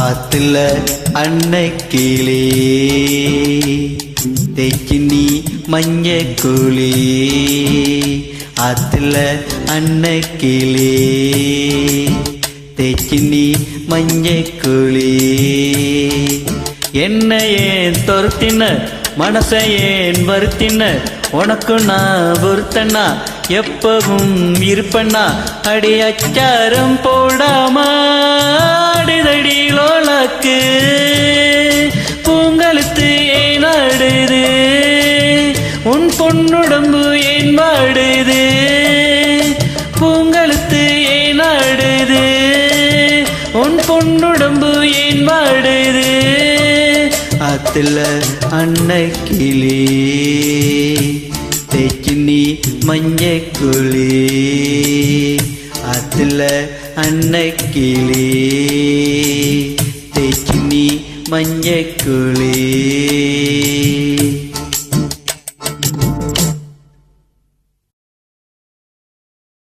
ஆத்துல அன்னைக்கிளே தேக்கினி மஞ்சக்குளி ஆத்துல அன்னைக்கிளே தேக்கினி மஞ்சக்குளி என்ன ஏன் தொருத்தின மனசை ஏன் வருத்தின உனக்கு நான் பொறுத்தனா எப்பவும் இருப்பண்ணா அடி அச்சாரம் போடாம அடிதடி லோலாக்கு பூங்கழுத்து ஏன் ஆடுது உன் பொன்னுடம்பு ஏன் வாடுது பூங்கழுத்து ஏன் ஆடுது உன் பொன்னுடம்பு ஏன் வாடுது ஆத்துல அன்னைக்கிளே தேக்கினி மஞ்சக்குளி ஆத்துல அன்னைக்கிளே தேக்கினி மஞ்சக்குளி